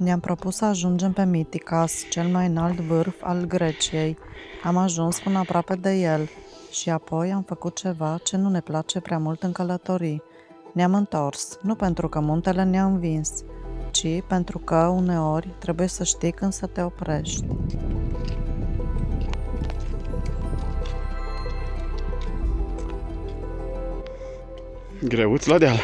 Ne-am propus să ajungem pe Mytikas, cel mai înalt vârf al Greciei. Am ajuns până aproape de el și apoi am făcut ceva ce nu ne place prea mult în călătorii. Ne-am întors, nu pentru că muntele ne-a învins, ci pentru că uneori trebuie să știi când să te oprești. Greuț la deal.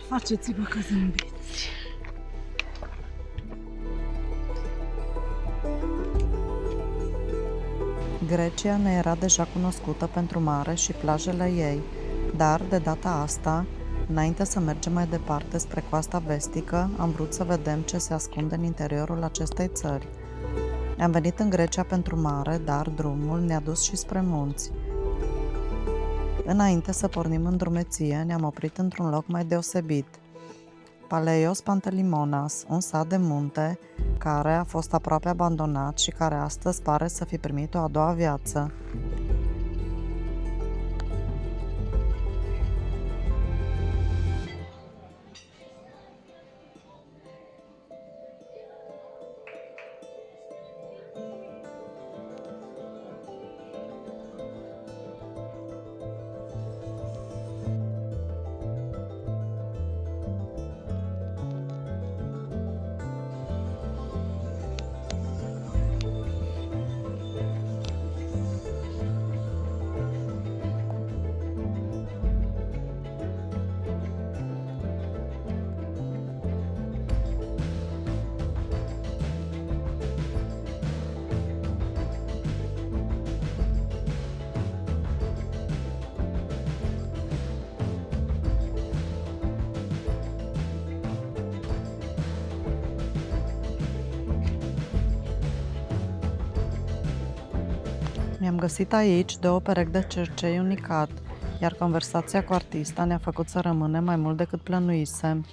Faceți-vă că zâmbiți. Grecia ne era deja cunoscută pentru mare și plajele ei, dar de data asta, înainte să mergem mai departe spre coasta vestică, am vrut să vedem ce se ascunde în interiorul acestei țări. Am venit în Grecia pentru mare, dar drumul ne-a dus și spre munți. Înainte să pornim în drumeție, ne-am oprit într-un loc mai deosebit, Paleios Pantelimonas, un sat de munte care a fost aproape abandonat și care astăzi pare să fi primit o a doua viață. Mi-am găsit aici 2 perechi de cercei unicat, iar conversația cu artista ne-a făcut să rămânem mai mult decât plănuisem.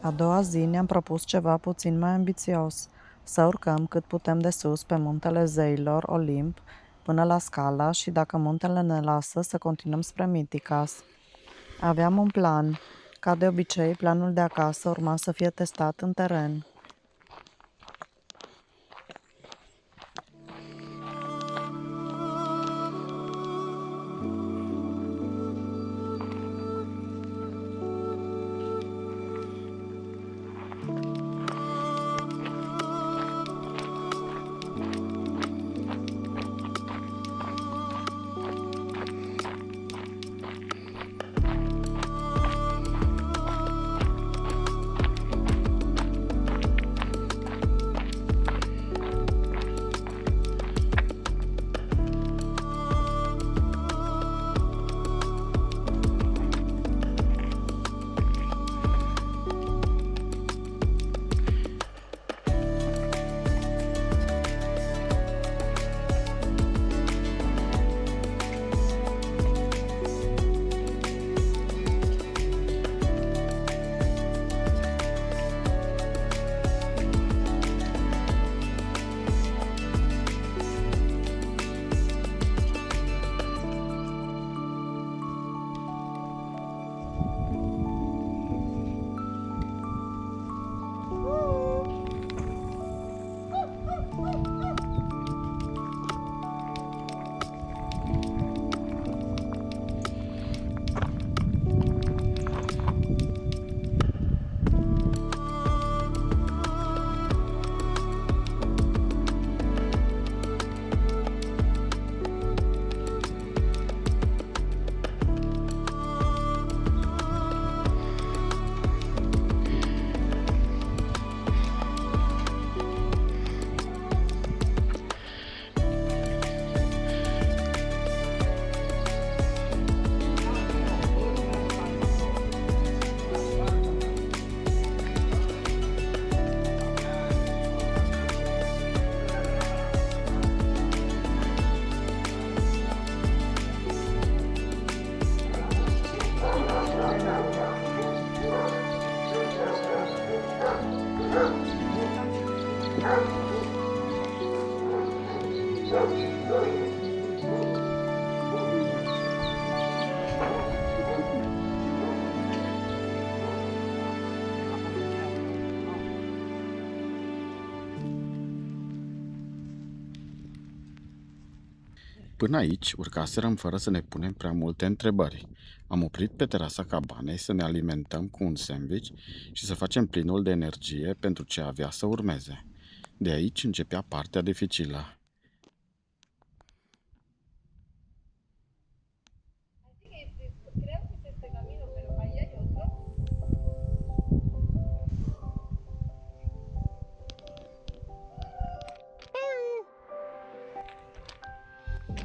A doua zi ne-am propus ceva puțin mai ambițios, să urcăm cât putem de sus pe muntele zeilor Olimp până la Scala și, dacă muntele ne lasă, să continuăm spre Mytikas. Aveam un plan. Ca de obicei, planul de acasă urma să fie testat în teren. Până aici urcaserăm fără să ne punem prea multe întrebări. Am oprit pe terasa cabanei să ne alimentăm cu un sandwich și să facem plinul de energie pentru ce avea să urmeze. De aici începea partea dificilă.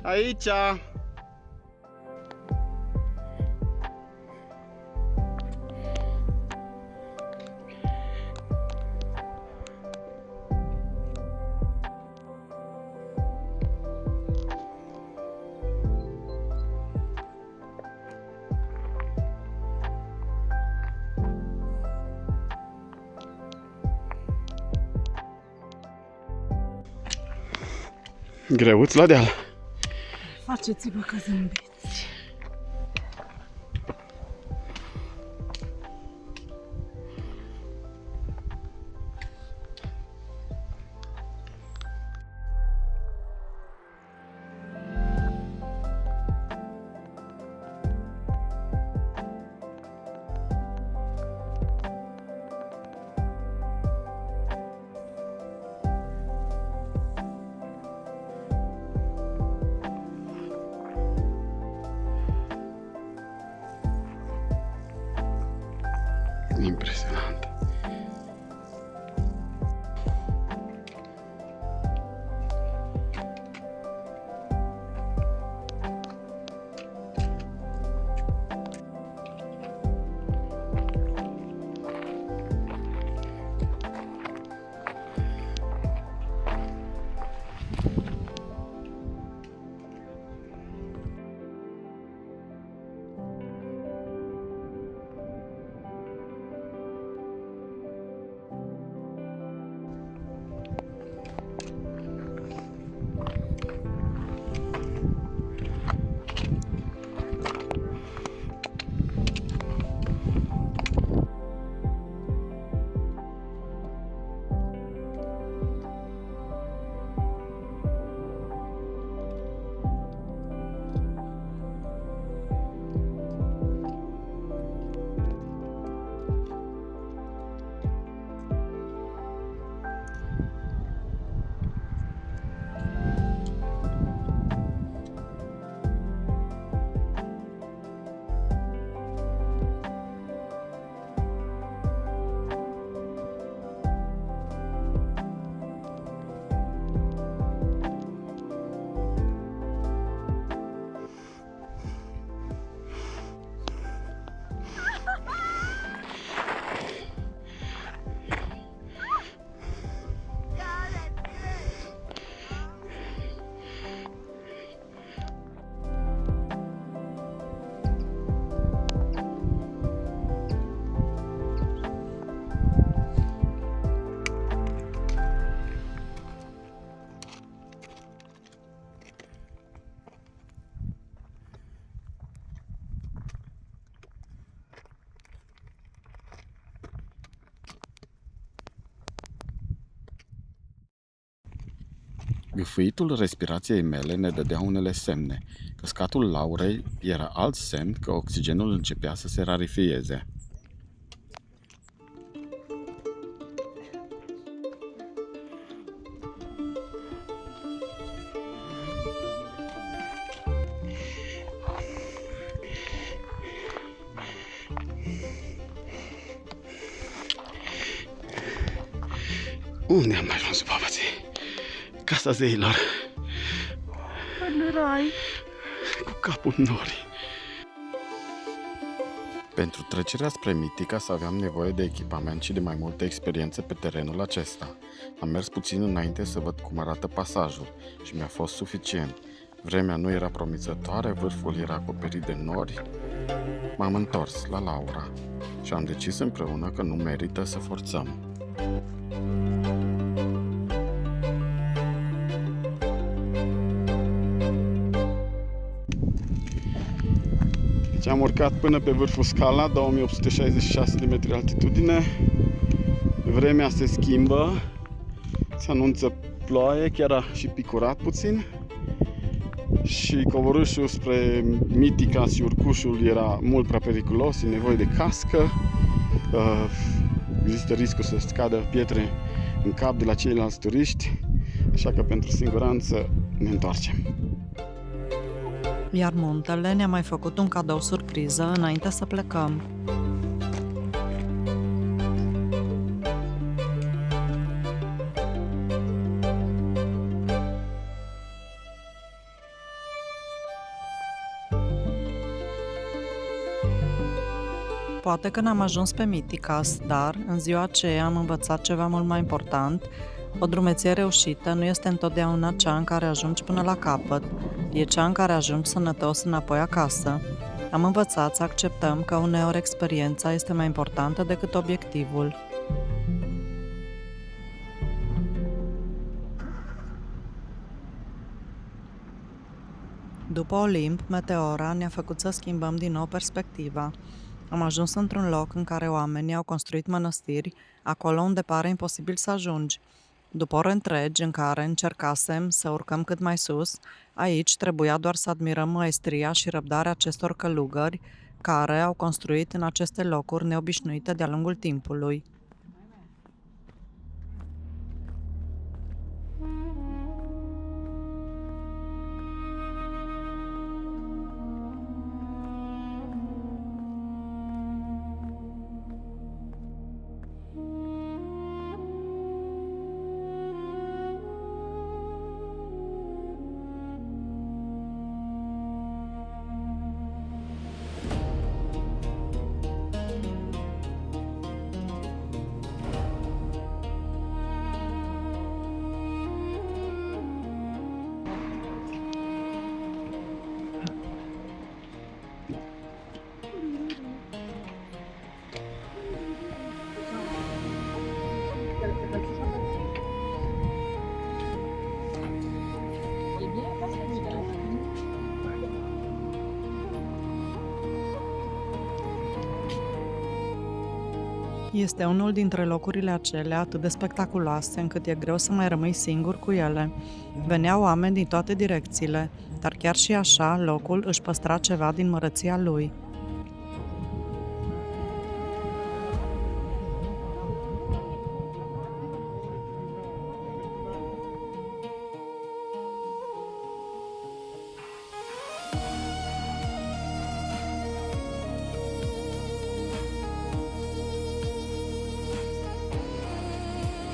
Aici! Greuț la deal. Faceți-vă că zâmbiți. Impresionant. Gâfâitul respirației mele ne dădea unele semne. Căscatul Laurei era alt semn că oxigenul începea să se rarifieze. Unde am ajuns, băbații? Casa zeilor. În rai. Cu capul în nori. Pentru trecerea spre Mythicas aveam nevoie de echipament și de mai multă experiență pe terenul acesta. Am mers puțin înainte să văd cum arată pasajul și mi-a fost suficient. Vremea nu era promițătoare, vârful era acoperit de nori. M-am întors la Laura și am decis împreună că nu merită să forțăm. Deci am urcat până pe vârful Scala, 2866 de metri altitudine. Vremea se schimbă, se anunță ploaie, chiar a și picurat puțin. Și coborâșul spre Mitica și urcușul era mult prea periculos, e nevoie de cască. Există riscul să scadă pietre în cap de la ceilalți turiști, așa că pentru siguranță ne întoarcem. Iar muntele ne-a mai făcut un cadou surpriză înainte să plecăm. Poate că n-am ajuns pe Miticas, dar în ziua aceea am învățat ceva mult mai important. O drumeție reușită nu este întotdeauna cea în care ajungi până la capăt, e cea în care ajungi sănătos înapoi acasă. Am învățat să acceptăm că uneori experiența este mai importantă decât obiectivul. După Olimp, Meteora ne-a făcut să schimbăm din nou perspectiva. Am ajuns într-un loc în care oamenii au construit mănăstiri, acolo unde pare imposibil să ajungi. După ore întregi în care încercasem să urcăm cât mai sus, aici trebuia doar să admirăm maestria și răbdarea acestor călugări care au construit în aceste locuri neobișnuite de-a lungul timpului. Este unul dintre locurile acelea atât de spectaculoase încât e greu să mai rămâi singur cu ele. Veneau oameni din toate direcțiile, dar chiar și așa locul își păstra ceva din măreția lui.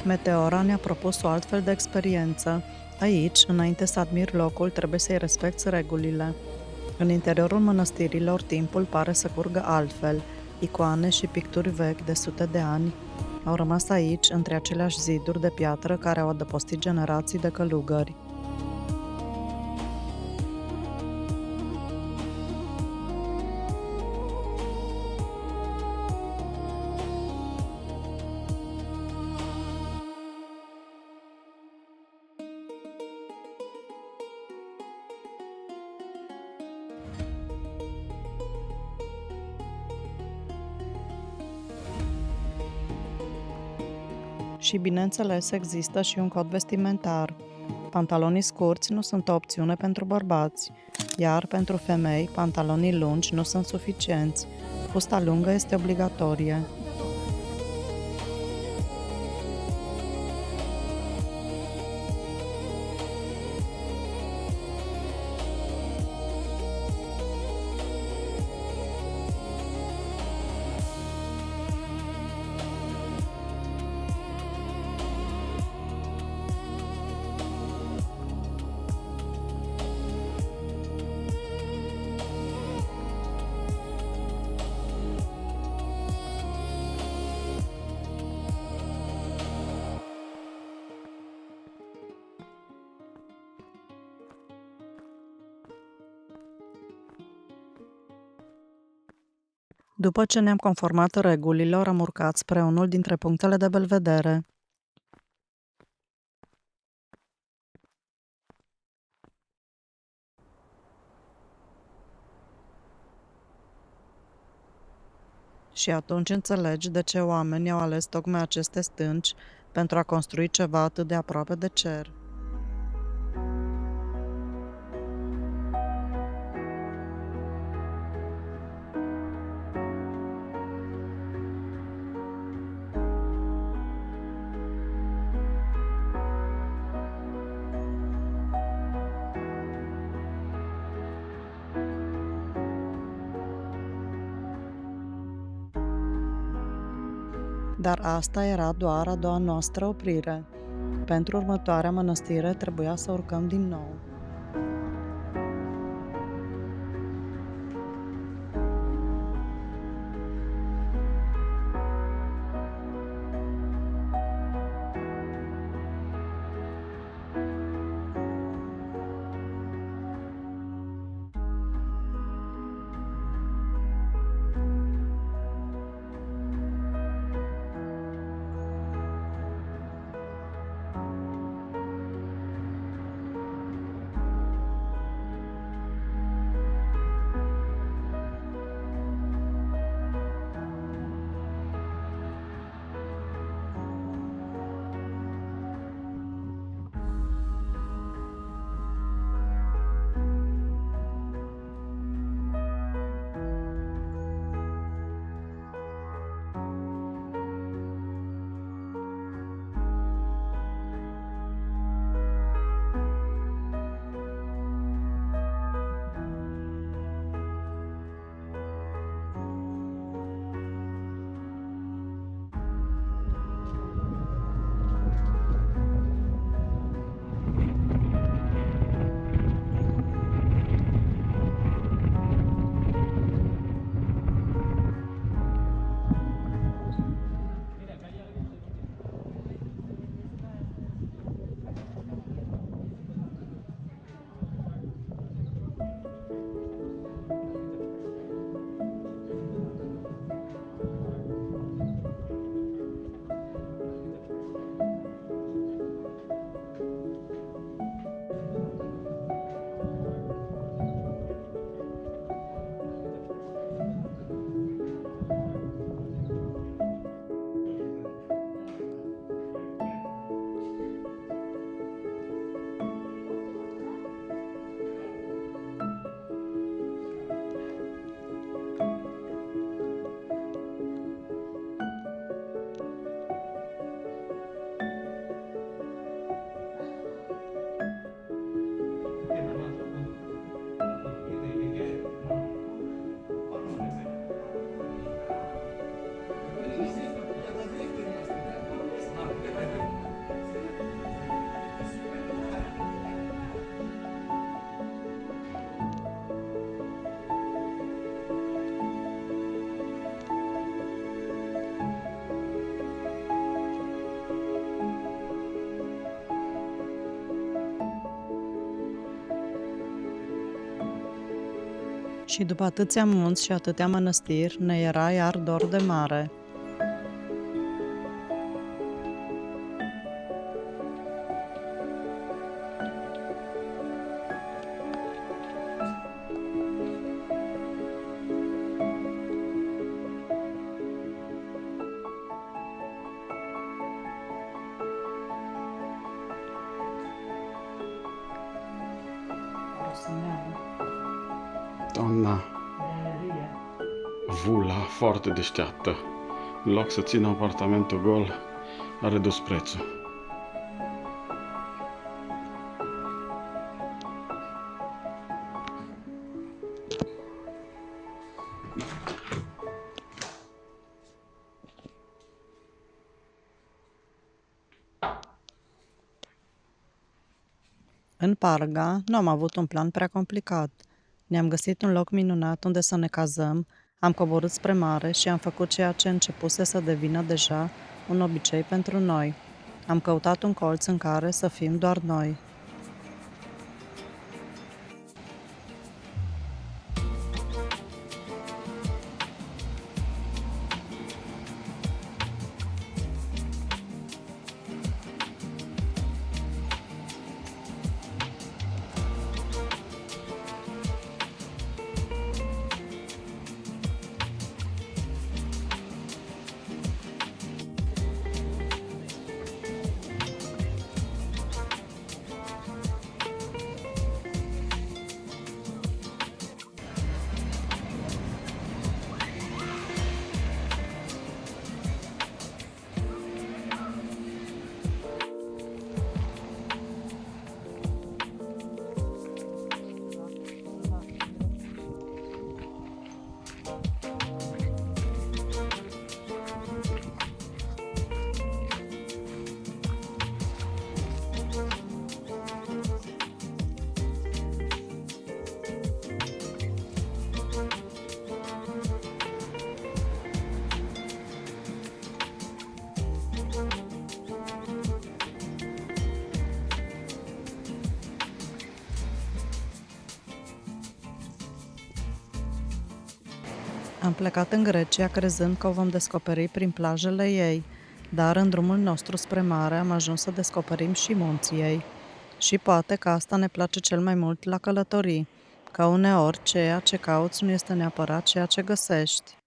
Meteora ne-a propus o altfel de experiență. Aici, înainte să admiri locul, trebuie să-i respecti regulile. În interiorul mănăstirilor, timpul pare să curgă altfel. Icoane și picturi vechi de sute de ani au rămas aici, între aceleași ziduri de piatră care au adăpostit generații de călugări. Și bineînțeles există și un cod vestimentar. Pantalonii scurți nu sunt o opțiune pentru bărbați, iar pentru femei, pantalonii lungi nu sunt suficienți. Fusta lungă este obligatorie. După ce ne-am conformat regulilor, am urcat spre unul dintre punctele de belvedere. Și atunci înțelegi de ce oamenii au ales tocmai aceste stânci pentru a construi ceva atât de aproape de cer. Dar asta era doar a doua noastră oprire. Pentru următoarea mănăstire trebuia să urcăm din nou. Și după atâția munți și atâtea mănăstiri, ne era iar dor de mare. Doamna Vula, foarte deșteaptă. În loc să țină apartamentul gol, a redus prețul. În Parga nu am avut un plan prea complicat. Ne-am găsit un loc minunat unde să ne cazăm, am coborât spre mare și am făcut ceea ce începuse să devină deja un obicei pentru noi. Am căutat un colț în care să fim doar noi. Am plecat în Grecia crezând că o vom descoperi prin plajele ei, dar în drumul nostru spre mare am ajuns să descoperim și munții ei. Și poate că asta ne place cel mai mult la călătorii, că uneori ceea ce cauți nu este neapărat ceea ce găsești.